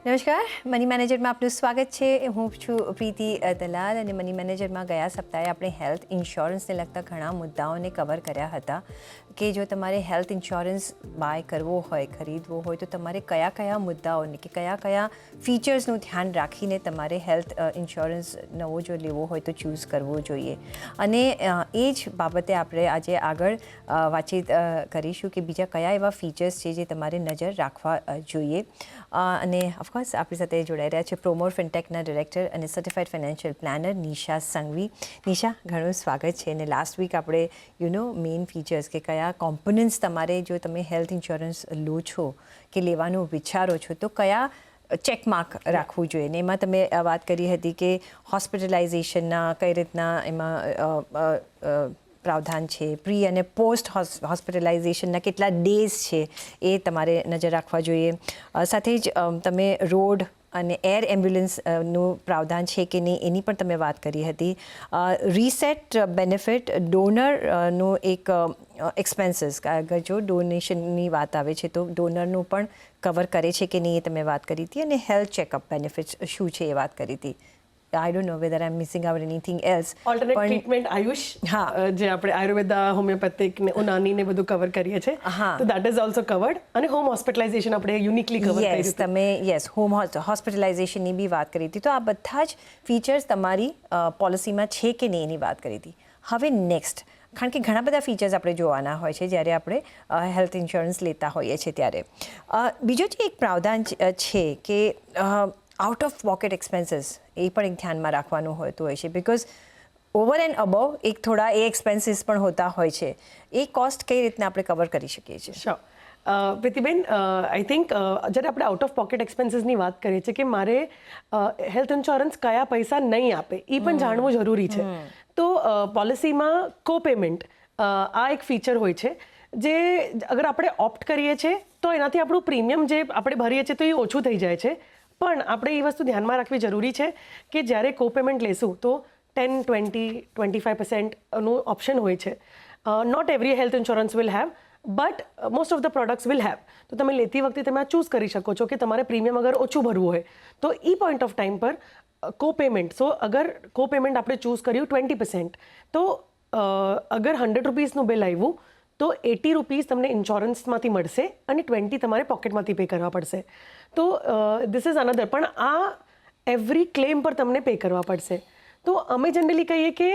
નમસ્કાર, મની મેનેજરમાં આપનું સ્વાગત છે. હું છું પ્રીતિ દલાલ અને મની મેનેજરમાં ગયા સપ્તાહે આપણે હેલ્થ ઇન્સ્યોરન્સને લગતા ઘણા મુદ્દાઓને કવર કર્યા હતા કે જો તમારે હેલ્થ ઇન્સ્યોરન્સ બાય કરવો હોય, ખરીદવો હોય તો તમારે કયા કયા મુદ્દાઓને કે કયા કયા ફીચર્સનું ધ્યાન રાખીને તમારે હેલ્થ ઇન્સ્યોરન્સ નવો જો લેવો હોય તો ચૂઝ કરવો જોઈએ. અને એ જ બાબતે આપણે આજે આગળ વાતચીત કરીશું કે બીજા કયા એવા ફીચર્સ છે જે તમારે નજર રાખવા જોઈએ. અને ઓફકોર્સ આપણી સાથે જોડાઈ રહ્યા છે પ્રોમોર ફિનટેકના ડિરેક્ટર અને certified financial planner Nisha Sanghvi. Nisha, ઘણું સ્વાગત છે. અને લાસ્ટ વીક આપણે મેઇન ફીચર્સ કે કયા કોમ્પોનન્ટ્સ તમારે જો તમે હેલ્થ ઇન્સ્યોરન્સ લો છો કે લેવાનું વિચારો છો તો કયા ચેકમાર્ક રાખવું જોઈએ. ને એમાં તમે વાત કરી હતી કે હોસ્પિટલાઇઝેશનના કઈ રીતના એમાં પ્રાવધાન છે, પ્રી અને પોસ્ટ હોસ્પિટલાઇઝેશનના કેટલા ડેઝ છે એ તમારે નજર રાખવા જોઈએ. સાથે જ તમે રોડ અને એર એમ્બ્યુલન્સનું પ્રાવધાન છે કે નહીં એની પણ તમે વાત કરી હતી. રીસેટ બેનિફિટ ડોનરનું એક એક્સપેન્સીસ, અગર જો ડોનેશનની વાત આવે છે તો ડોનરનું પણ કવર કરે છે કે નહીં એ તમે વાત કરી હતી. અને હેલ્થ ચેકઅપ બેનિફિટ્સ શું છે એ વાત કરી હતી. I don't know whether I'm missing out anything else. Alternate treatment Ayush, જે આપણે આયુર્વેદા, હોમિયોપેથિક ને ઉનાની ને બધું કવર કરીએ છીએ, તો that is also covered. અને હોમ હોસ્પિટલાઇઝેશન આપણે યુનિકલી કવર કરી છે. તમે હોમ હોસ્પિટલાઇઝેશનની બી વાત કરી હતી. તો આ બધા જ ફીચર્સ તમારી પોલિસીમાં છે કે નહીં એની વાત કરી હતી. હવે નેક્સ્ટ, કારણ કે ઘણા બધા ફીચર્સ આપણે જોવાના હોય છે જ્યારે આપણે હેલ્થ ઇન્સ્યોરન્સ લેતા હોઈએ છીએ ત્યારે. બીજો જે એક પ્રાવધાન છે કે આઉટ ઓફ પોકેટ એક્સપેન્સીસ એ પણ એક ધ્યાનમાં રાખવાનું હોતું હોય છે. બિકોઝ ઓવર એન્ડ અબવ એક થોડા એ એક્સપેન્સીસ પણ હોતા હોય છે. એ કોસ્ટ કઈ રીતના આપણે કવર કરી શકીએ છીએ? શ્યોર. પ્રીતિબેન, આઈ થિંક જ્યારે આપણે આઉટ ઓફ પોકેટ એક્સપેન્સીસની વાત કરીએ છીએ કે મારે હેલ્થ ઇન્સ્યોરન્સ કયા પૈસા નહીં આપે એ પણ જાણવું જરૂરી છે. તો પોલિસીમાં કો પેમેન્ટ આ એક ફીચર હોય છે જે અગર આપણે ઓપ્ટ કરીએ છીએ તો એનાથી આપણું પ્રીમિયમ જે આપણે ભરીએ છીએ તો એ ઓછું થઈ જાય છે. પણ આપણે એ વસ્તુ ધ્યાનમાં રાખવી જરૂરી છે કે જ્યારે કો પેમેન્ટ લેશું તો 10, 20, 25%નું ઓપ્શન હોય છે. Not every health insurance will have, but most of the products will have. તો તમે લેતી વખતે તમે આ ચૂઝ કરી શકો છો કે તમારે પ્રીમિયમ અગર ઓછું ભરવું હોય તો એ પોઈન્ટ ઓફ ટાઈમ પર કો પેમેન્ટ, સો અગર કો પેમેન્ટ આપણે ચૂઝ કર્યું 20%, તો અગર 100 રૂપીસનું બિલ આવ્યું તો 80 રૂપીસ તમને ઇન્સ્યોરન્સમાંથી મળશે અને 20 તમારે પોકેટમાંથી પે કરવા પડશે. તો ધીસ ઇઝ અનધર. પણ આ એવરી ક્લેમ પર તમને પે કરવા પડશે. તો અમે જનરલી કહીએ કે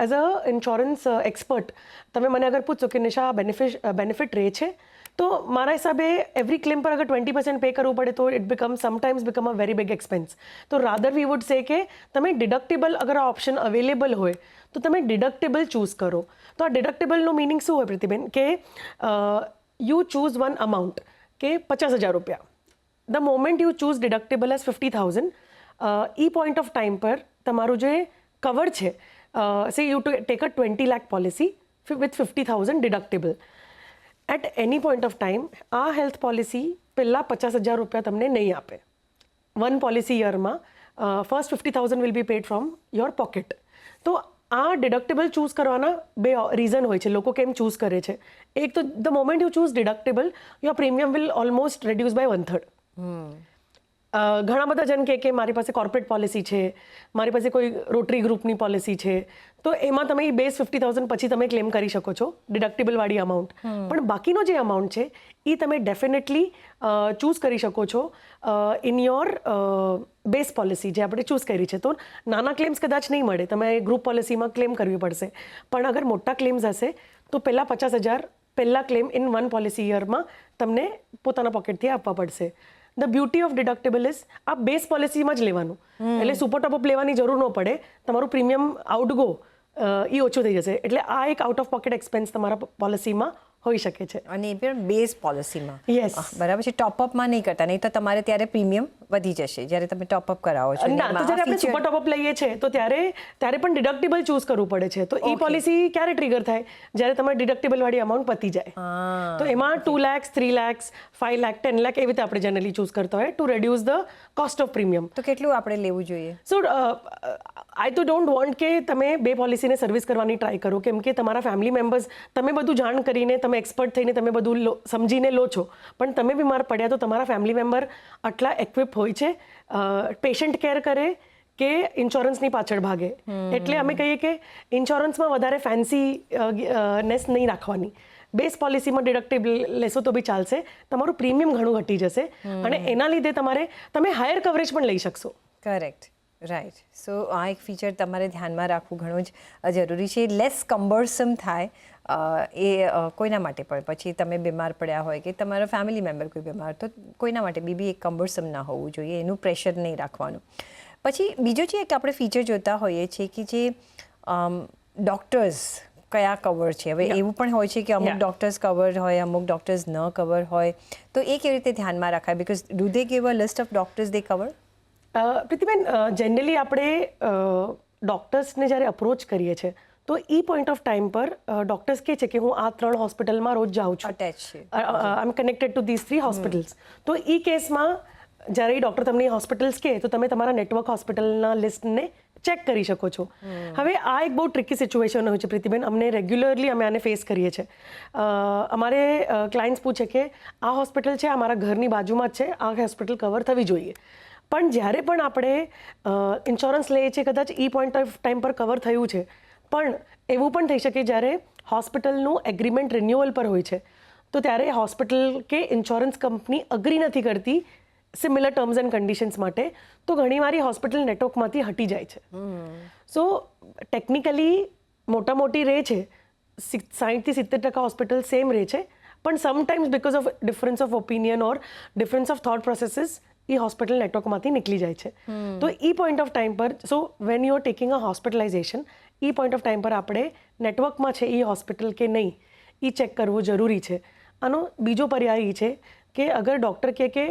એઝ અ ઇન્સ્યોરન્સ એક્સપર્ટ તમે મને અગર પૂછો કે નિશા બેનિફિટ રહે છે, તો મારા હિસાબે એવરી ક્લેમ પર અગર 20% પે કરવું પડે તો it sometimes become a very big expense. તો રાધર વી વુડ સે કે તમે ડિડક્ટેબલ અગર આ ઓપ્શન અવેલેબલ હોય તો તમે ડિડક્ટેબલ ચૂઝ કરો. તો આ ડિડક્ટેબલનું મિનિંગ શું હોય પ્રતિબેન? કે યુ ચૂઝ વન અમાઉન્ટ કે 50,000 રૂપિયા. The moment you choose deductible as 50,000, એ પોઈન્ટ ઓફ ટાઈમ પર તમારું જે કવર છે, say you take a 20 lakh policy with 50,000 deductible. At any point of time આ હેલ્થ પોલિસી પહેલાં 50,000 રૂપિયા તમને નહીં આપે. વન પોલિસી યરમાં first 50,000 will be paid from your pocket. તો આ ડિડક્ટેબલ ચૂઝ કરવાના બે રીઝન હોય છે. લોકો કેમ ચૂઝ કરે છે? એક તો the moment you choose deductible your premium will almost reduce by 1/3. ઘણા બધા જણ કે મારી પાસે કોર્પોરેટ પોલિસી છે, મારી પાસે કોઈ રોટરી ગ્રુપની પોલિસી છે, તો એમાં તમે બેઝ 50,000 પછી તમે ક્લેમ કરી શકો છો ડિડક્ટેબલવાળી અમાઉન્ટ. પણ બાકીનો જે અમાઉન્ટ છે એ તમે ડેફિનેટલી ચૂઝ કરી શકો છો ઇન યોર બેઝ પોલિસી જે આપણે ચૂઝ કરી છે. તો નાના ક્લેમ્સ કદાચ નહીં મળે, તમે ગ્રુપ પોલિસીમાં ક્લેમ કરવી પડશે. પણ અગર મોટા ક્લેમ્સ હશે તો પહેલાં 50,000 પહેલાં ક્લેમ ઇન વન પોલિસી યરમાં તમને પોતાના પોકેટથી આપવા પડશે. ધ બ્યુટી ઓફ ડિડક્ટેબલ ઇઝ આ બેઝ પોલિસીમાં જ લેવાનું, એટલે સુપર ટોપઅપ લેવાની જરૂર ન પડે. તમારું પ્રીમિયમ આઉટગો એ ઓછું થઈ જશે. એટલે આ એક આઉટ ઓફ પોકેટ એક્સપેન્સ તમારા પોલિસીમાં હોઈ શકે છે. અને એ પણ બેઝ પોલિસીમાં. યસ, બરાબર છે. ટોપઅપમાં નહીં કરતા, નહીં તો તમારે ત્યારે પ્રીમિયમ વધી જશે જ્યારે તમે ટોપઅપ કરાવો છો. ના, તો જ્યારે આપણે સુપર ટોપઅપ લઈએ છીએ તો ત્યારે પણ ડિડક્ટેબલ ચૂઝ કરવું પડે છે. તો એ પોલિસી ક્યારે ટ્રિગર થાય? જ્યારે તમારે ડિડક્ટેબલ વાળી અમાઉન્ટ પતી જાય. તો એમાં 2 lakhs, 3 lakhs, 5 lakh, 10 lakh એવી રીતે આપણે જનરલી ચૂઝ કરતા હોય to reduce the cost of premium. તો કેટલું આપણે લેવું જોઈએ? સો આઈ તો ડોન્ટ વોન્ટ કે તમે બે પોલિસીને સર્વિસ કરવાની ટ્રાય કરો, કેમ કે તમારા ફેમિલી મેમ્બર્સ તમે બધું જાણ કરીને તમે તમે એક્સપર્ટ થઈને તમે બધું સમજીને લો છો, પણ તમે બીમાર પડ્યા તો તમારા ફેમિલી મેમ્બર આટલા એક્વિપ હોય છે પેશન્ટ કેર કરે કે ઇન્સ્યોરન્સની પાછળ ભાગે. એટલે અમે કહીએ કે ઇન્સ્યોરન્સમાં વધારે ફેન્સી નેસ નહીં રાખવાની. બેઝ પોલિસીમાં ડિડક્ટેબલ લેશો તો બી ચાલશે, તમારું પ્રીમિયમ ઘણું ઘટી જશે અને એના લીધે તમે હાયર કવરેજ પણ લઈ શકશો. Correct, right. સો આ એક ફીચર તમારે ધ્યાનમાં રાખવું ઘણું જ જરૂરી છે. લેસ કમ્બર્સમ થાય એ કોઈના માટે પણ, પછી તમે બીમાર પડ્યા હોય કે તમારા ફેમિલી મેમ્બર કોઈ બીમાર, તો કોઈના માટે બી એક કમ્બર્સમ ના હોવું જોઈએ, એનું પ્રેશર નહીં રાખવાનું. પછી બીજું છે કે આપણે ફીચર જોતા હોઈએ છીએ કે જે ડૉક્ટર્સ કયા કવર છે. હવે એવું પણ હોય છે કે અમુક ડૉક્ટર્સ કવર હોય, અમુક ડૉક્ટર્સ ન કવર હોય, તો એ કેવી રીતે ધ્યાનમાં રાખાય? Because do they give a list of doctors they cover? Preetiben, generally આપણે ડૉક્ટર્સને જ્યારે અપ્રોચ કરીએ છીએ તો એ પોઈન્ટ ઓફ ટાઈમ પર ડૉક્ટર્સ કહે છે કે હું આ 3 હોસ્પિટલમાં રોજ જાઉં છું, અટેચ છે, આઈ એમ કનેક્ટેડ ટુ ધીસ 3 હોસ્પિટલ્સ. તો એ કેસમાં જ્યારે ડૉક્ટર તમને હોસ્પિટલ્સ કહે તો તમે તમારા નેટવર્ક હોસ્પિટલના લિસ્ટને ચેક કરી શકો છો. હવે આ એક બહુ ટ્રિકી સિચ્યુએશન હોય છે પ્રીતિબેન, અમે રેગ્યુલરલી અમે આને ફેસ કરીએ છીએ. અમારે ક્લાયન્ટ્સ પૂછે કે આ હોસ્પિટલ છે, આ મારા ઘરની બાજુમાં જ છે, આ હોસ્પિટલ કવર થવી જોઈએ. પણ જ્યારે પણ આપણે ઇન્સ્યોરન્સ લઈએ છીએ, કદાચ એ પોઈન્ટ ઓફ ટાઈમ પર કવર થયું છે, પણ એવું પણ થઈ શકે જ્યારે હોસ્પિટલનું એગ્રીમેન્ટ રિન્યુઅલ પર હોય છે, તો ત્યારે હોસ્પિટલ કે ઇન્સ્યોરન્સ કંપની અગ્રી નથી કરતી સિમિલર ટર્મ્સ એન્ડ કન્ડિશન્સ માટે, તો ઘણીવાર હોસ્પિટલ નેટવર્કમાંથી હટી જાય છે. સો ટેકનિકલી મોટી રહે છે, 60-70% હોસ્પિટલ સેમ રહે છે, પણ sometimes because of difference of opinion or difference of thought processes એ હોસ્પિટલ નેટવર્કમાંથી નીકળી જાય છે. તો એ પોઈન્ટ ઓફ ટાઈમ પર, so when you are taking a hospitalization, એ પોઈન્ટ ઓફ ટાઈમ પર આપણે નેટવર્કમાં છે એ હોસ્પિટલ કે નહીં એ ચેક કરવું જરૂરી છે. આનો બીજો પર્યાય એ છે કે અગર ડૉક્ટર કહે કે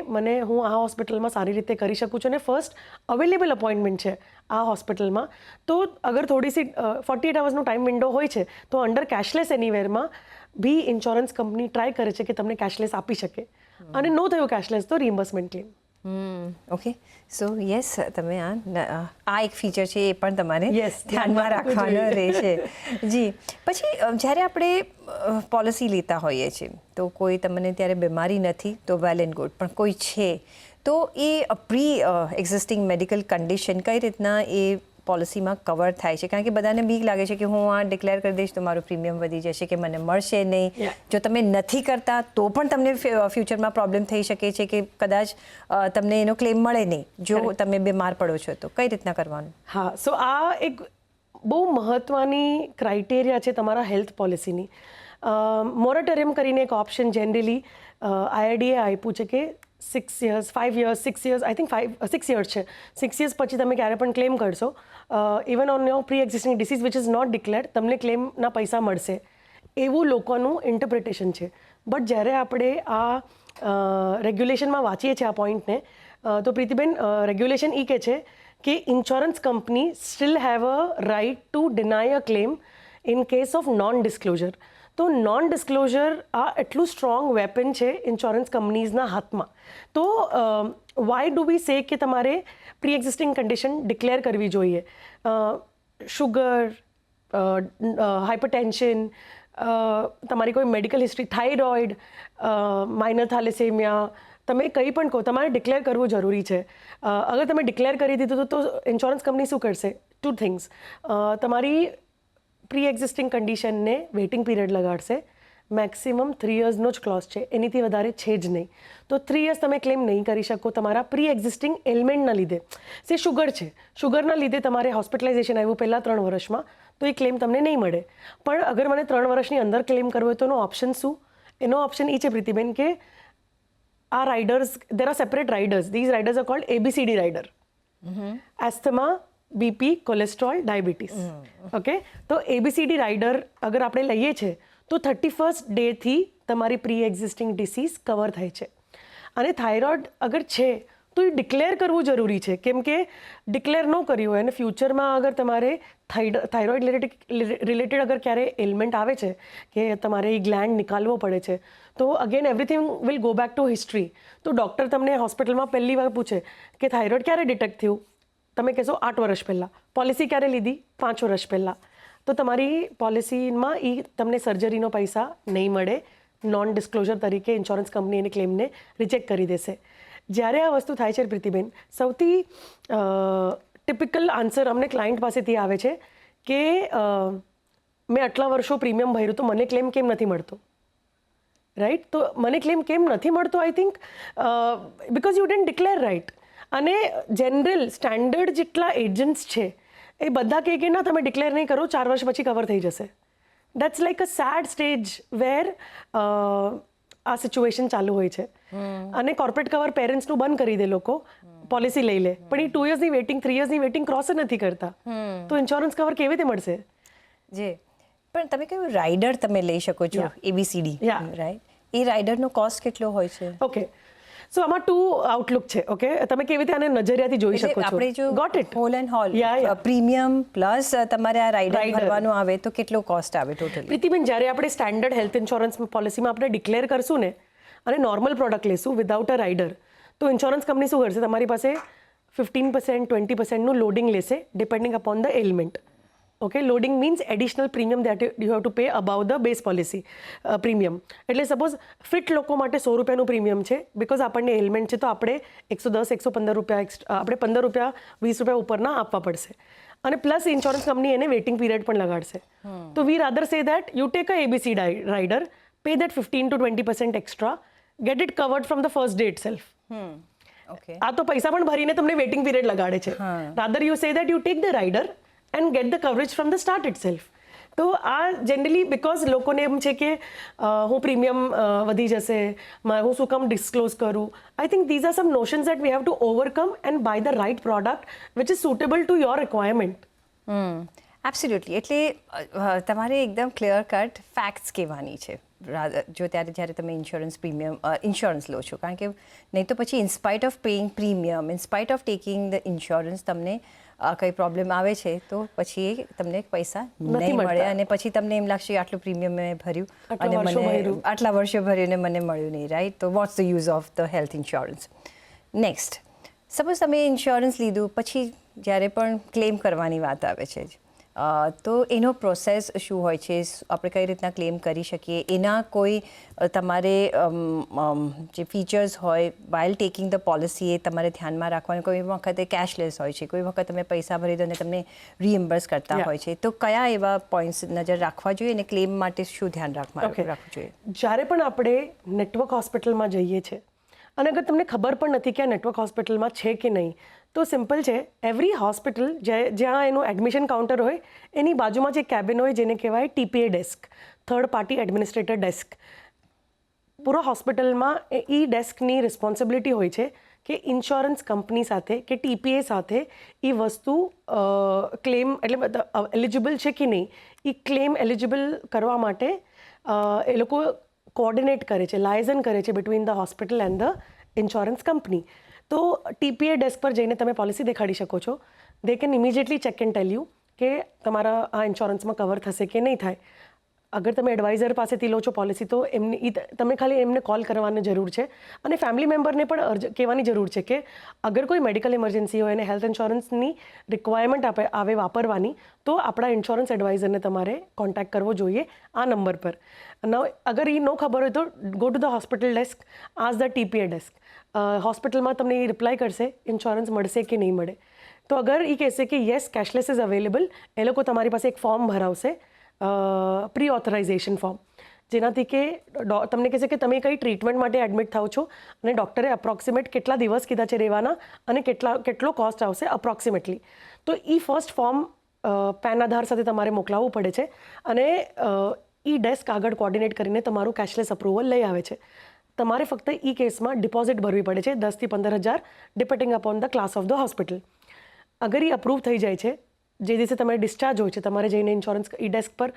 હું આ હોસ્પિટલમાં સારી રીતે કરી શકું છું અને ફર્સ્ટ અવેલેબલ અપોઇન્ટમેન્ટ છે આ હોસ્પિટલમાં, તો અગર થોડીસી 48 અવર્સનો ટાઈમ વિન્ડો હોય છે તો અંડર કેશલેસ એનીવેરમાં બી ઇન્સ્યોરન્સ કંપની ટ્રાય કરે છે કે તમને કેશલેસ આપી શકે, અને નો થયું કેશલેસ તો રિમ્બર્સમેન્ટ ક્લેમ. ઓકે. સો યસ, તમે આ એક ફીચર છે એ પણ તમારે ધ્યાનમાં રાખવાનું રહેશે. જી. પછી જ્યારે આપણે પોલિસી લેતા હોઈએ છીએ તો કોઈ તમને ત્યારે બીમારી નથી તો વેલ એન્ડ ગુડ, પણ કોઈ છે તો એ પ્રી એક્ઝિસ્ટિંગ મેડિકલ કન્ડિશન કઈ રીતના એ પોલિસીમાં કવર થાય છે? કારણ કે બધાને બીક લાગે છે કે હું આ ડિક્લેર કરી દઈશ તો મારું પ્રીમિયમ વધી જશે કે મને મળશે નહીં. જો તમે નથી કરતા તો પણ તમને ફ્યુચરમાં પ્રોબ્લેમ થઈ શકે છે કે કદાચ તમને એનો ક્લેમ મળે નહીં જો તમે બીમાર પડો છો તો. કઈ રીતના કરવાનું? હા, સો આ એક બહુ મહત્ત્વની ક્રાઇટેરિયા છે તમારા હેલ્થ પોલિસીની. મોરેટોરિયમ કરીને એક ઓપ્શન જનરલી IRDA આપ્યું છે કે 6 years, 5 years, 6 years, I think 6 years છે. 6 years પછી તમે ક્યારે પણ ક્લેમ કરશો, even on your pre existing disease which is not declared, તમને ક્લેમના પૈસા મળશે, એવું લોકોનું ઇન્ટરપ્રિટેશન છે. બટ જ્યારે આપણે આ રેગ્યુલેશનમાં વાંચીએ છીએ આ પોઈન્ટને, તો પ્રીતિબેન રેગ્યુલેશન એ કહે છે કે insurance company still have a right to deny a claim in case of non disclosure. તો નોન ડિસ્ક્લોઝર આ એટલું સ્ટ્રોંગ વેપન છે ઇન્સ્યોરન્સ કંપનીઝના હાથમાં. તો વાય ડુ વી સે કે તમારે પ્રી એક્ઝિસ્ટિંગ કન્ડિશન ડિક્લેર કરવી જોઈએ? શુગર, હાઇપરટેન્શન, તમારી કોઈ medical history, thyroid, minor thalassemia, તમે કંઈ પણ કહો, તમારે ડિક્લેર કરવું જરૂરી છે. અગર તમે ડિક્લેર કરી દીધું તો ઇન્સ્યોરન્સ કંપની શું કરશે? 2 things. તમારી પ્રી એક્ઝિસ્ટિંગ કન્ડિશનને વેઇટિંગ પીરિયડ લગાડશે. મેક્સિમમ 3 yearsનો જ ક્લોઝ છે, એનીથી વધારે છે જ નહીં. તો 3 years તમે ક્લેમ નહીં કરી શકો તમારા પ્રી એક્ઝિસ્ટિંગ એલિમેન્ટના લીધે. સે શુગર છે, શુગરના લીધે તમારે હોસ્પિટલાઇઝેશન આવ્યું પહેલાં 3 વર્ષમાં, તો એ ક્લેમ તમને નહીં મળે. પણ અગર મને 3 વર્ષની અંદર ક્લેમ કરવો હોય તો એનો ઓપ્શન શું? એનો ઓપ્શન એ છે પ્રીતિબેન કે આ riders, there are separate riders, these riders are called ABCD rider. Asthma, BP, cholesterol, diabetes. Okay, તો ABCD રાઇડર અગર આપણે લઈએ છીએ તો 31st ડેથી તમારી પ્રી એક્ઝિસ્ટિંગ ડિસીઝ કવર થાય છે. અને થાઇરોઇડ અગર છે તો એ ડિક્લેર કરવું જરૂરી છે, કેમ કે ડિક્લેર ન કર્યું હોય અને ફ્યુચરમાં અગર તમારે થાઇરોઇડ રિલેટેડ અગર ક્યારે એલિમેન્ટ આવે છે કે તમારે એ ગ્લેન્ડ નિકાલવો પડે છે, તો again everything will go back to history. તો ડૉક્ટર તમને હોસ્પિટલમાં પહેલી વાર પૂછે કે થાઇરોઇડ ક્યારે ડિટેક્ટ થયું, તમે કહેશો 8 વર્ષ પહેલાં. પોલિસી ક્યારે લીધી? 5 વર્ષ પહેલાં. તો તમારી પોલિસીમાં એ તમને સર્જરીનો પૈસા નહીં મળે. નોન ડિસ્ક્લોઝર તરીકે ઇન્સ્યોરન્સ કંપની એની ક્લેમને રિજેક્ટ કરી દેશે. જ્યારે આ વસ્તુ થાય છે પ્રીતિબેન, સૌથી ટિપિકલ આન્સર અમને ક્લાયન્ટ પાસેથી આવે છે કે મેં આટલા વર્ષો પ્રીમિયમ ભર્યું તો મને ક્લેમ કેમ નથી મળતો, રાઈટ? તો મને ક્લેમ કેમ નથી મળતો? I think because you didn't declare right. અને જનરલ સ્ટેન્ડર્ડ જેટલા એજન્ટ્સ છે એ બધા કહે કે ના તમે ડિક્લેર નહીં કરો, 4 વર્ષ પછી કવર થઈ જશે. That's like a sad stage where આ સિચ્યુએશન ચાલુ હોય છે. અને કોર્પોરેટ કવર પેરેન્ટ્સનું બંધ કરી દે લોકો, પોલિસી લઈ લે, પણ એ 2 yearsની વેઇટિંગ 3 yearsની વેઇટિંગ ક્રોસ જ નથી કરતા. તો ઇન્સ્યોરન્સ કવર કેવી રીતે મળશે? જી, પણ તમે કયું રાઇડર તમે લઈ શકો છો, ABCD, રાઈટ? એ રાઇડરનો કોસ્ટ કેટલો હોય છે? ઓકે, સો આમાં 2 આઉટલુક છે. ઓકે, તમે કેવી રીતે આને નજરિયાથી જોઈ શકો છો? આપણે જો got it. Whole and whole premium plus તમારે આ રાઇડર ભરવાનું આવે તો કેટલો કોસ્ટ આવે ટોટલી? પ્રીતિબેન, જ્યારે આપણે સ્ટેન્ડર્ડ હેલ્થ ઇન્સ્યોરન્સ પોલિસીમાં આપણે ડિક્લેર કરશું ને અને નોર્મલ પ્રોડક્ટ લેશું વિધાઉટ અ રાઇડર, તો ઇન્સ્યોરન્સ કંપની શું કરશે? તમારી પાસે 15% 20%નું લોડિંગ લેશે depending upon the element. Okay, loading means additional premium that you have to pay about the base policy premium. એટલે સપોઝ ફિટ લોકો માટે 100 રૂપિયાનું પ્રીમિયમ છે, બિકોઝ આપણને એલિમેન્ટ છે તો આપણે 110 115 રૂપિયા એક્સ્ટ્રા, આપણે 15 રૂપિયા 20 રૂપિયા ઉપરના આપવા પડશે. અને પ્લસ ઇન્સ્યોરન્સ કંપની એને વેઇટિંગ પીરિયડ પણ લગાડશે. તો we rather say that you take a ABC rider, pay that 15 to 20% extra, get it covered from the first day itself. Okay, આ તો પૈસા પણ ભરીને તમને વેઇટિંગ પીરિયડ લગાડે છે. Rather you say that you take the rider and get the coverage from the start itself. તો આ જનરલી બિકોઝ લોકોને એમ છે કે હું પ્રીમિયમ વધી જશે, હું શું કામ ડિસ્ક્લોઝ કરું. I think these are some notions that we have to overcome and buy the right product which is suitable to your requirement. Absolutely. એટલે તમારે એકદમ ક્લિયર કટ ફેક્ટ્સ કહેવાની છે જો જ્યારે તમે ઇન્સ્યોરન્સ લો છો, કારણ કે નહીં તો પછી in spite of paying premium, in spite of taking the insurance તમને કંઈ પ્રોબ્લેમ આવે છે તો પછી એ તમને પૈસા નહીં મળે અને પછી તમને એમ લાગશે આટલું પ્રીમિયમ મેં ભર્યું અને મને આટલા વર્ષો ભર્યું ને મને મળ્યું નહીં, રાઈટ? તો what's the use of the health insurance? Next, suppose તમે ઇન્સ્યોરન્સ લીધું પછી જ્યારે પણ ક્લેમ કરવાની વાત આવે છે તો એનો પ્રોસેસ શું હોય છે? આપણે કઈ રીતના ક્લેમ કરી શકીએ? એના કોઈ તમારે જે ફીચર્સ હોય વાઇલ ટેકિંગ ધ પોલિસી એ તમારે ધ્યાનમાં રાખવાનું? કોઈ વખતે કેશલેસ હોય છે, કોઈ વખત તમે પૈસા ભરી દો અને તમને રીએમ્બર્સ કરતા હોય છે. તો કયા એવા પોઈન્ટ્સ નજર રાખવા જોઈએ અને ક્લેમ માટે શું ધ્યાન રાખવું જોઈએ? જ્યારે પણ આપણે નેટવર્ક હોસ્પિટલમાં જઈએ છીએ અને અગર તમને ખબર પણ નથી કે આ નેટવર્ક હોસ્પિટલમાં છે કે નહીં, તો સિમ્પલ છે. એવરી હોસ્પિટલ જ્યાં એનું એડમિશન કાઉન્ટર હોય એની બાજુમાં જે કેબિન હોય જેને કહેવાય TPA desk, third party administrator desk. પૂરા હોસ્પિટલમાં એ ડેસ્કની રિસ્પોન્સિબિલિટી હોય છે કે ઇન્સ્યોરન્સ કંપની સાથે કે TPA સાથે એ વસ્તુ ક્લેમ એટલે એલિજિબલ છે કે નહીં, એ ક્લેમ એલિજિબલ કરવા માટે એ લોકો કોઓર્ડિનેટ કરે છે, લાયઝન કરે છે between the hospital and the insurance company. તો TPA ડેસ્ક પર જઈને તમે પોલિસી દેખાડી શકો છો. They can immediately check and tell you કે તમારા આ ઇન્સ્યોરન્સમાં કવર થશે કે નહીં થાય. અગર તમે એડવાઇઝર પાસેથી લો છો પોલિસી તો તમે ખાલી એમને કોલ કરવાની જરૂર છે અને ફેમિલી મેમ્બરને પણ કહેવાની જરૂર છે કે અગર કોઈ મેડિકલ ઇમરજન્સી હોય અને હેલ્થ ઇન્સ્યોરન્સની રિક્વાયરમેન્ટ આવે વાપરવાની, તો આપણા ઇન્સ્યોરન્સ એડવાઇઝરને તમારે કોન્ટેક્ટ કરવો જોઈએ આ નંબર પર. અગર એ ન ખબર હોય તો go to the hospital desk, આઝ the TPA desk. હોસ્પિટલમાં તમને એ રિપ્લાય કરશે ઇન્સ્યોરન્સ મળશે કે નહીં મળે. તો અગર એ કહેશે કે યસ કેશલેસ ઇઝ અવેલેબલ, એ લોકો તમારી પાસે એક ફોર્મ ભરાવશે, પ્રી ઓથોરાઇઝેશન ફોર્મ, જેનાથી કે તમને કહેશે કે તમે કઈ ટ્રીટમેન્ટ માટે એડમિટ થાવ છો અને ડૉક્ટરે અપ્રોક્સિમેટ કેટલા દિવસ કીધા છે રહેવાના અને કેટલો કોસ્ટ આવશે અપ્રોક્સિમેટલી. તો એ ફર્સ્ટ ફોર્મ પેન આધાર સાથે તમારે મોકલાવવું પડે છે અને એ ડેસ્ક આગળ કોર્ડિનેટ કરીને તમારું કેશલેસ અપ્રુવલ લઈ આવે છે. તમારે ફક્ત એ કેસમાં ડિપોઝિટ ભરવી પડે છે 10 થી 15,000 depending upon the class of the hospital. અગર એ અપ્રૂવ થઈ જાય છે, જે દિવસે તમારે ડિસ્ચાર્જ હોય છે, તમારે જઈને ઇન્સ્યોરન્સ એ ડેસ્ક પર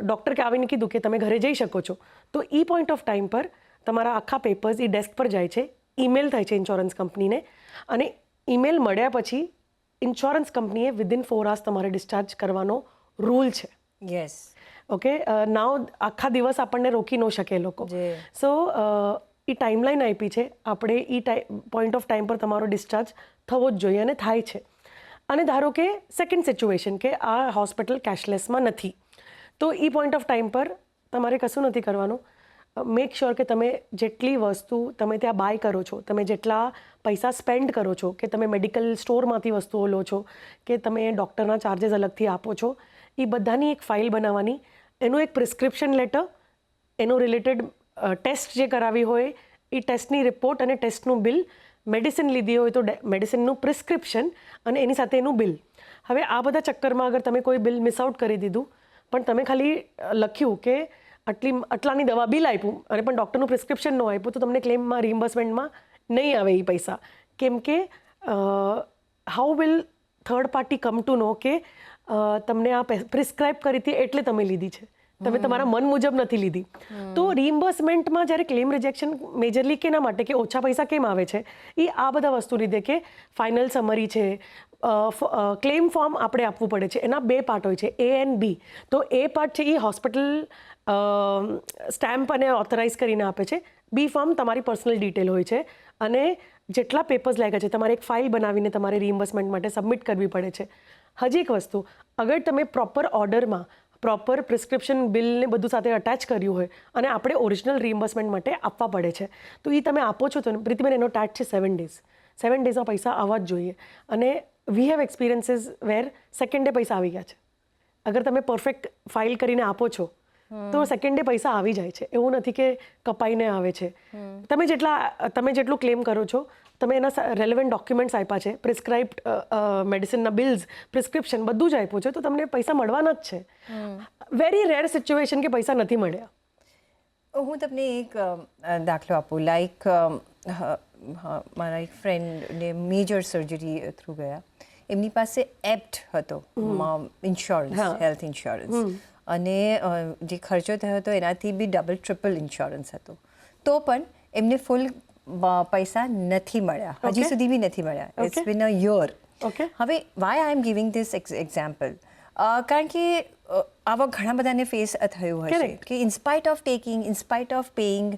ડૉક્ટર કે આવીને કીધું કે તમે ઘરે જઈ શકો છો, તો એ પોઈન્ટ ઓફ ટાઈમ પર તમારા આખા પેપર્સ એ ડેસ્ક પર જાય છે, ઈમેલ થાય છે ઇન્સ્યોરન્સ કંપનીને અને ઈમેલ મળ્યા પછી ઇન્સ્યોરન્સ કંપનીએ વિધિન 4 hours તમારે ડિસ્ચાર્જ કરવાનો રૂલ છે. યસ. ઓકે, નાવ આખા દિવસ આપણને રોકી ન શકે લોકો. સો એ ટાઈમલાઈન આપી છે આપણે, એ પોઈન્ટ ઓફ ટાઈમ પર તમારો ડિસ્ચાર્જ થવો જ જોઈએ અને થાય છે. અને ધારો કે સેકન્ડ સિચ્યુએશન કે આ હોસ્પિટલ કેશલેસમાં નથી, તો એ પોઈન્ટ ઓફ ટાઈમ પર તમારે કશું નથી કરવાનું. મેક શ્યોર કે તમે જેટલી વસ્તુ તમે ત્યાં બાય કરો છો, તમે જેટલા પૈસા સ્પેન્ડ કરો છો, કે તમે મેડિકલ સ્ટોરમાંથી વસ્તુઓ લો છો, કે તમે ડૉક્ટરના ચાર્जेस અલગથી આપો છો, એ બધાની એક ફાઇલ બનાવવાની, એનું એક પ્રિસ્ક્રિપ્શન લેટર, એનું રિલેટેડ ટેસ્ટ જે કરાવી હોય એ ટેસ્ટની રિપોર્ટ અને ટેસ્ટનું બિલ, મેડિસિન લીધી હોય તો મેડિસિનનું પ્રિસ્ક્રિપ્શન અને એની સાથે એનું બિલ. હવે આ બધા ચક્કરમાં અગર તમે કોઈ બિલ મિસ આઉટ કરી દીધું, પણ તમે ખાલી લખ્યું કે આટલાની દવા બિલ આપ્યું અને પણ ડૉક્ટરનું પ્રિસ્ક્રિપ્શન ન આપ્યું, તો તમને ક્લેમમાં રિમ્બર્સમેન્ટમાં નહીં આવે એ પૈસા. કેમ કે how will third party come to know કે તમને આ પ્રિસ્ક્રાઇબ કરી હતી એટલે તમે લીધી છે, તમે તમારા મન મુજબ નથી લીધી. તો રિમ્બર્સમેન્ટમાં જ્યારે ક્લેમ રિજેક્શન મેજરલી કેના માટે, કે ઓછા પૈસા કેમ આવે છે, એ આ બધા વસ્તુ લીધે કે ફાઇનલ સમરી છે, ક્લેમ ફોર્મ આપણે આપવું પડે છે, એના 2 પાર્ટ હોય છે, A and B. તો A પાર્ટ છે એ હોસ્પિટલ સ્ટેમ્પ અને ઓથોરાઇઝ કરીને આપે છે. B ફોર્મ તમારી પર્સનલ ડિટેલ હોય છે અને જેટલા પેપર્સ લાગ્યા છે તમારે એક ફાઇલ બનાવીને તમારે રિમ્બર્સમેન્ટ માટે સબમિટ કરવી પડે છે. હજી એક વસ્તુ, અગર તમે પ્રોપર ઓર્ડરમાં પ્રોપર પ્રિસ્ક્રિપ્શન બિલને બધું સાથે અટેચ કર્યું હોય અને આપણે ઓરિજિનલ રિમ્બર્સમેન્ટ માટે આપવા પડે છે, તો એ તમે આપો છો તો પ્રીતિબેન એનો ટાટ છે 7 days. 7 daysમાં પૈસા આવવા જ જોઈએ. અને we have experiences where second day પૈસા આવી ગયા છે. અગર તમે પરફેક્ટ ફાઇલ કરીને આપો છો તો સેકન્ડ ડે પૈસા આવી જાય છે. એવું નથી કે કપાઈને આવે છે. તમે જેટલું ક્લેમ કરો છો, તમે એના રેલેવન્ટ ડોક્યુમેન્ટ્સ આપ્યા છે, પ્રિસ્ક્રાઇબ્ડ મેડિસિનના બિલ્સ, પ્રિસ્ક્રિપ્શન બધું જ આપ્યું છે, તો તમને પૈસા મળવાના જ છે. વેરી રેર સિચ્યુએશન કે પૈસા નથી મળ્યા. હું તમને એક દાખલો આપું. લાઈક મારા એક ફ્રેન્ડને મેજર સર્જરી થ્રુ ગયા, એમની પાસે એપ્ટ હતો ઇન્સ્યોરન્સ, હેલ્થ ઇન્સ્યોરન્સ, અને જે ખર્ચો થયો હતો એનાથી બી ડબલ ટ્રિપલ ઇન્સ્યોરન્સ હતો, તો પણ એમને ફૂલ પૈસા નથી મળ્યા, હજી સુધી બી નથી મળ્યા. It's been a year. હવે why I am giving this example, કારણ કે આવા ઘણા બધાને ફેસ થયું હશે કે in spite of taking, in spite of paying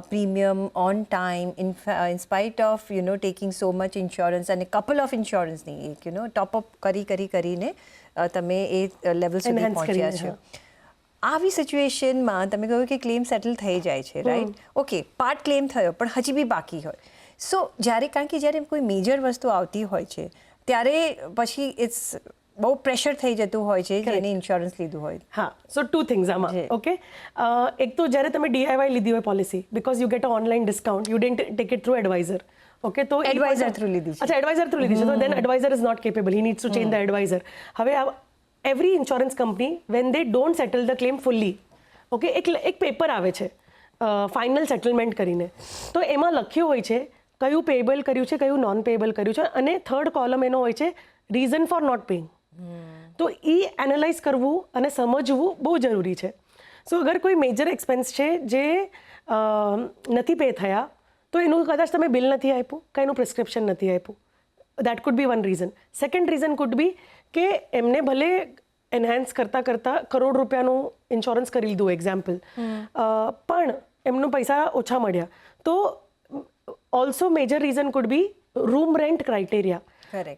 premium on time, in spite of taking so much insurance અને કપલ ઓફ ઇન્સ્યોરન્સની એક ટોપઅપ કરીને તમે એ લેવલ સુધી પહોંચ્યા છો. આવી સિચ્યુએશનમાં તમે કહ્યું કે ક્લેમ સેટલ થઈ જાય છે, રાઈટ? ઓકે, પાર્ટ ક્લેમ થયો પણ હજી બી બાકી હોય. સો કારણ કે જ્યારે કોઈ મેજર વસ્તુ આવતી હોય છે ત્યારે પછી ઇટ્સ બહુ પ્રેશર થઈ જતું હોય છે જેને ઇન્સ્યોરન્સ લીધું હોય. હા, સો 2 things આમાં. ઓકે, એક તો જ્યારે તમે DIY લીધી હોય policy, because you get a online discount, you didn't take it through advisor. Okay, તો એડવાઇઝર થ્રુ લીધી છે. અચ્છા, એડવાઇઝર થ્રુ લીધી છે, તો then advisor is not capable, he needs to change the advisor. હવે every insurance company when they don't settle the claim fully, okay, એક paper આવે છે ફાઇનલ સેટલમેન્ટ કરીને, તો એમાં લખ્યું હોય છે કયું પેએબલ કર્યું છે, કયું નોન પેએબલ કર્યું છે, અને થર્ડ કોલમ એનો હોય છે રીઝન ફોર નોટ પેઇંગ. તો એ એનાલાઇઝ કરવું અને સમજવું બહુ જરૂરી છે. સો અગર કોઈ મેજર એક્સપેન્સ છે જે નથી પે થયા, તો એનું કદાચ તમે બિલ નથી આપ્યું, કે એનું પ્રિસ્ક્રિપ્શન નથી આપ્યું, that food B one reason. Second reason food બી કે એમને ભલે એન્હાન્સ કરતાં કરોડ રૂપિયાનું ઇન્સ્યોરન્સ કરી લીધું એક્ઝામ્પલ, પણ એમનું પૈસા ઓછા મળ્યા. તો also major reason food B room rent criteria.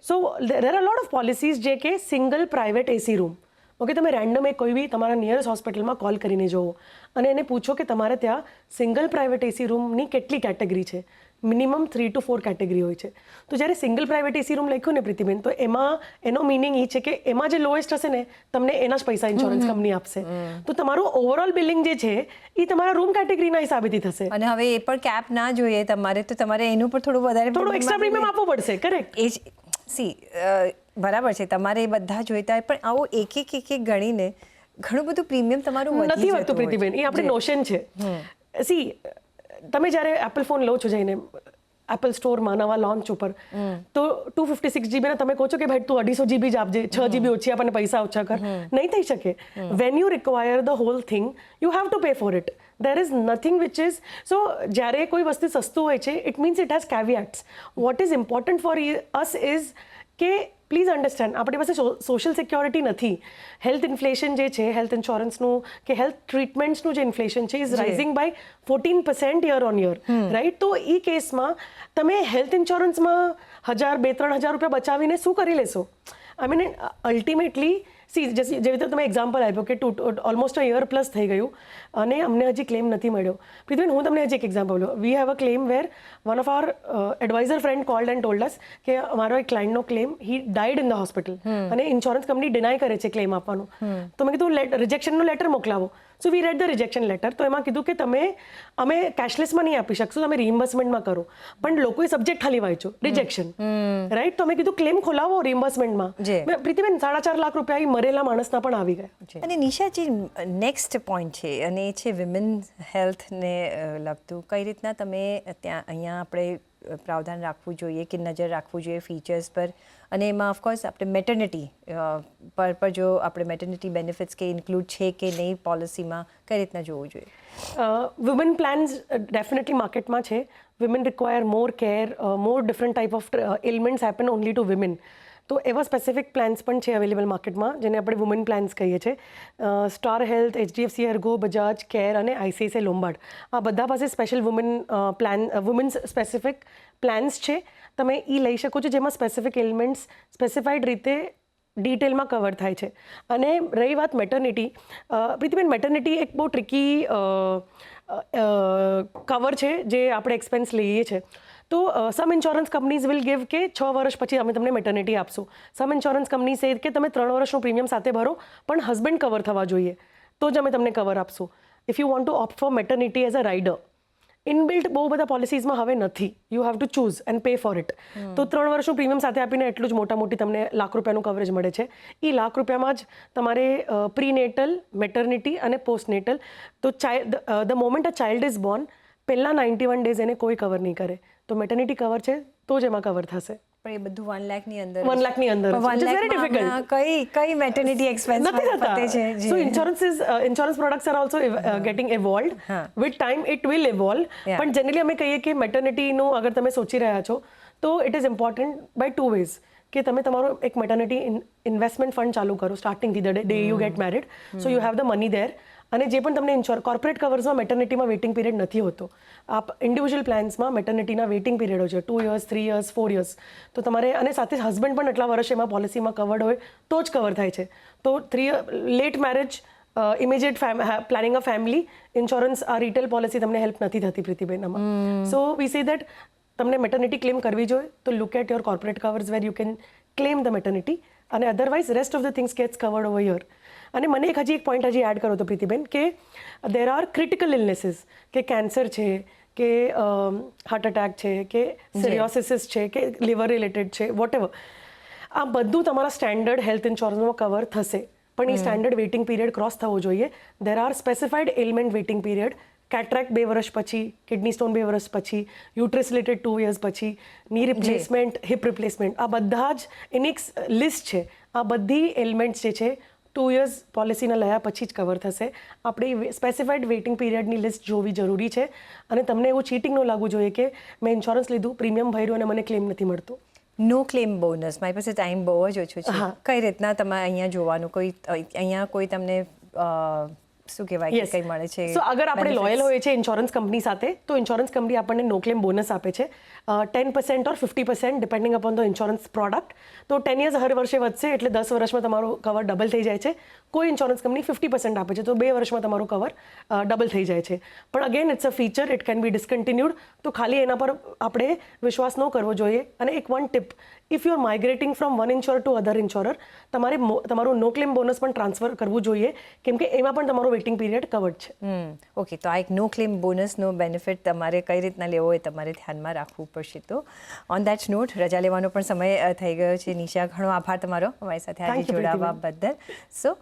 So there are a lot of policies જે કે single private AC room. Okay, તમે રેન્ડમ કોઈ બી તમારા નિયરેસ્ટ હોસ્પિટલમાં કોલ કરીને જોવો અને એને પૂછો કે તમારે ત્યાં સિંગલ પ્રાઇવેટ AC રૂમની કેટલી કેટેગરી છે. મિનિમમ 3 to 4 કેટેગરી હોય છે. તો જ્યારે સિંગલ પ્રાઇવેટ AC રૂમ લખ્યું ને પ્રીતિબેન, તો એમાં એનો મિનિંગ એ છે કે એમાં જે લોએસ્ટ હશે ને તમને એના જ પૈસા ઇન્સ્યોરન્સ કંપની આપશે. તો તમારું ઓવરઓલ બિલિંગ જે છે એ તમારા રૂમ કેટેગરીના હિસાબેથી થશે. અને હવે એ પણ કેપ ના જોઈએ તમારે, તો તમારે એનું પર થોડું એક્સ્ટ્રા પ્રીમિયમ આપવું પડશે. કરેક્ટ. એ જ બરાબર છે, તમારે એ બધા જોઈતા હોય, પણ આવું એક ગણીને ઘણું બધું પ્રીમિયમ તમારું નથી વધતું પ્રીતિબેન. એ આપણી નોશન છે. તમે જ્યારે એપલ ફોન લો છો જઈને એપલ સ્ટોરમાં નવા લોન્ચ ઉપર, તો 256 GB તમે કહો છો કે ભાઈ તું 250 GB જ આપજે, 6 GB ઓછી આપણને પૈસા ઓછા કર. નહીં થઈ શકે. When you require the hall thing, you have to pay for it. there is nothing which is, so જ્યારે કોઈ વસ્તુ સસ્તું હોય છે, it means it has caveats. what is important for us is કે પ્લીઝ અન્ડરસ્ટેન્ડ, આપણી પાસે social security નથી. હેલ્થ ઇન્ફ્લેશન જે છે, હેલ્થ ઇન્સ્યોરન્સનું કે હેલ્થ ટ્રીટમેન્ટ્સનું જે ઇન્ફ્લેશન છે, is rising by 14% year on year, right? તો એ કેસમાં તમે હેલ્થ ઇન્સ્યોરન્સમાં 1,000, 2,000, 3,000 રૂપિયા બચાવીને શું કરી લેશો? આઈ મીન અલ્ટિમેટલી જેવી રીતે તમે એક્ઝામ્પલ આપ્યો કે ઓલમોસ્ટ અ યર પ્લસ થઈ ગયું અને અમને હજી ક્લેમ નથી મળ્યો. પ્રીતિબેન, હું તમને હજી એક એક્ઝામ્પલ આપું. We have a claim where one of our advisor friend called and told us કે અમારો એક ક્લાયન્ટનો claim he died in the hospital અને ઇન્સ્યોરન્સ કંપની ડિનાય કરે છે ક્લેમ આપવાનું. તો મેં કીધું રિજેક્શનનો લેટર મોકલાવો. So we read the rejection letter. તો એમાં કીધું કે અમે કેશલેસમાં નહીં આપી શકશું, તમે રિમ્બર્સમેન્ટમાં કરો. પણ લોકોએ સબ્જેક્ટ ખાલી વાંચ્યો રિજેક્શન, રાઈટ? તો મેં કીધું ક્લેમ ખોલાવો રિમ્બર્સમેન્ટમાં. પ્રીતિબેન, 4.5 લાખ રૂપિયા મરેલા માણસના પણ આવી ગયા. અને નિશા, જે નેક્સ્ટ પોઈન્ટ છે અને એ છે વિમેન હેલ્થને લગતું. કઈ રીતના તમે અહીંયા આપણે પ્રાવધાન રાખવું જોઈએ કે નજર રાખવું જોઈએ ફીચર્સ પર, અને એમાં ઓફકોર્સ આપણે મેટર્નિટી પર જો આપણે મેટર્નિટી બેનિફિટ્સ કે ઇન્ક્લુડ છે કે નહીં પોલિસીમાં, કઈ રીતના જોવું જોઈએ? વુમન પ્લાન્સ ડેફિનેટલી માર્કેટમાં છે. Women require more care, more different type of elements happen only to women. તો એવા સ્પેસિફિક પ્લાન્સ પણ છે અવેલેબલ માર્કેટમાં, જેને આપણે વુમન પ્લાન્સ કહીએ છીએ. Star Health, HDFC Ergo, Bajaj Care અને ICICI લોમ્બાર્ડ, આ બધા પાસે સ્પેશિયલ વુમન્સ સ્પેસિફિક પ્લાન્સ છે. તમે એ લઈ શકો છો, જેમાં સ્પેસિફિક એલિમેન્ટ્સ સ્પેસિફાઈડ રીતે ડિટેલમાં કવર થાય છે. અને રહી વાત મેટર્નિટી, પ્રીતિબેન, મેટર્નિટી એક બહુ ટ્રિકી કવર છે જે આપણે એક્સપેન્સ લઈએ છીએ. તો સમ ઇન્સ્યોરન્સ કંપનીઝ વિલ ગિવ કે 6 વર્ષ પછી અમે તમને મેટર્નિટી આપશું. સમ ઇન્સ્યોરન્સ કંપની સે કે તમે 3 વર્ષનું પ્રીમિયમ સાથે ભરો, પણ હસબન્ડ કવર થવા જોઈએ, તો જ અમે તમને કવર આપશું. If you want to opt for maternity as a rider, inbuilt બહુ બધા પોલિસીઝમાં હવે નથી. You have to choose and pay for it. તો 3 વર્ષનું પ્રીમિયમ સાથે આપીને એટલું જ મોટી તમને ₹1 લાખ કવરેજ મળે છે. એ ₹1 લાખમાં જ તમારે પ્રીનેટલ, મેટર્નિટી અને પોસ્ટનેટલ, તો the moment a child is Born, પહેલા 91 ડેઝ એને કોઈ કવર નહીં કરે. તો મેટર્નિટી કવર છે તો જ એમાં કવર થશે. પણ એ બધું 1 લાખની અંદર 1 લાખની અંદર વેરી ડિફિકલ્ટ. કઈ મેટર્નિટી એક્સપેન્સ નથી થતા. So insurance products are also getting evolved. With time it will evolve. પણ જનરલી અમે કહીએ કે મેટર્નિટીનું અગર તમે સોચી રહ્યા છો તો it is important by 2 ways, કે તમે તમારો એક મેટર્નિટી ઇન્વેસ્ટમેન્ટ ફંડ ચાલુ કરો સ્ટાર્ટિંગથી the day you get married. So you have the money there. અને જે પણ તમને કોર્પોરેટ કવર્સમાં મેટર્નિટીમાં વેઇટિંગ પીરિયડ નથી હોતો. આપ ઇન્ડિવિજ્યુઅલ પ્લેન્સમાં મેટર્નિટીના વેઇટિંગ પીરિયડો છે 2 years, 3 years, 4 years. તો તમારે, અને સાથે હસબન્ડ પણ એટલા વર્ષ એમાં પોલિસીમાં કવર્ડ હોય તો જ કવર થાય છે. તો લેટ મેરેજ, ઇમિડિયેટ પ્લાનિંગ અ ફેમિલી, ઇન્સ્યોરન્સ આ રિટેલ પોલિસી તમને હેલ્પ નથી થતી પ્રીતિબેન આમાં. સો વી સે દેટ તમને મેટર્નિટી ક્લેમ કરવી જોઈએ તો look at your corporate covers where you can claim the maternity, અને otherwise rest of the things gets covered over year. અને મને એક પોઈન્ટ એડ કરો તો પ્રીતિબેન, કે દેર આર ક્રિટિકલ ઇલનેસીસ, કે કેન્સર છે, કે હાર્ટ એટેક છે, કે સિરિયોસિસ છે, કે લિવર રિલેટેડ છે, વોટએવર, આ બધું તમારા સ્ટેન્ડર્ડ હેલ્થ ઇન્સ્યોરન્સમાં કવર થશે. પણ એ સ્ટેન્ડર્ડ વેઇટિંગ પીરિયડ ક્રોસ થવો જોઈએ. There are specified element waiting period. Cataract 2 વર્ષ પછી, કિડની સ્ટોન 2 વર્ષ પછી, યુટ્રસ રિલેટેડ 2 years પછી, ની રિપ્લેસમેન્ટ, હિપ રિપ્લેસમેન્ટ, આ બધા જ એની એક લિસ્ટ છે. આ બધી એલિમેન્ટ્સ જે છે 2 years પોલિસીના લયા પછી જ કવર થશે. આપણી સ્પેસિફાઈડ વેઇટિંગ પીરિયડની લિસ્ટ જોવી જરૂરી છે. અને તમને એવું ચીટિંગ ન લાગવું જોઈએ કે મેં ઇન્સ્યોરન્સ લીધું, પ્રીમિયમ ભર્યું અને મને ક્લેમ નથી મળતું. નો ક્લેમ બોનસ, મારી પાસે ટાઈમ બહુ જ ઓછો છે. કઈ રીતના તમે અહીંયા જોવાનું, કોઈ તમને શું કહેવાય કે કંઈ મળે છે? સો અગર આપણે લોયલ હોઈએ છીએ ઇન્સ્યોરન્સ કંપની સાથે, તો ઇન્સ્યોરન્સ કંપની આપણને નો ક્લેમ બોનસ આપે છે 10% ઓર 50% depending upon the insurance product. તો 10 years હર વર્ષે વધશે એટલે 10 વર્ષમાં તમારું કવર ડબલ થઈ જાય છે. કોઈ ઇન્સ્યોરન્સ કંપની 50% આપે છે તો 2 વર્ષમાં તમારું કવર ડબલ થઈ જાય છે. પણ again it's a feature, it can be discontinued. તો ખાલી એના પર આપણે વિશ્વાસ ન કરવો જોઈએ. અને એક one tip, if you are migrating from one insurer to other insurer, તમારે તમારું નો ક્લેમ બોનસ પણ ટ્રાન્સફર કરવું જોઈએ, કેમ કે એમાં પણ તમારો વેઇટિંગ પીરિયડ કવર્ડ છે. ઓકે, તો આ એક નો ક્લેમ બોનસનો બેનિફિટ તમારે કઈ રીતના લેવો એ તમારે ધ્યાનમાં રાખવું પડશે. તો ઓન દેટ નોટ રજા લેવાનો પણ સમય થઈ ગયો છે. નિશા, ઘણો આભાર તમારો અમારી સાથે આજે જોડાવા બદલ. સો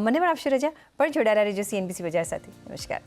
મને પણ આપશો રજા, પણ જોડાયેલા રહેજો CNBC બજાર સાથે. નમસ્કાર.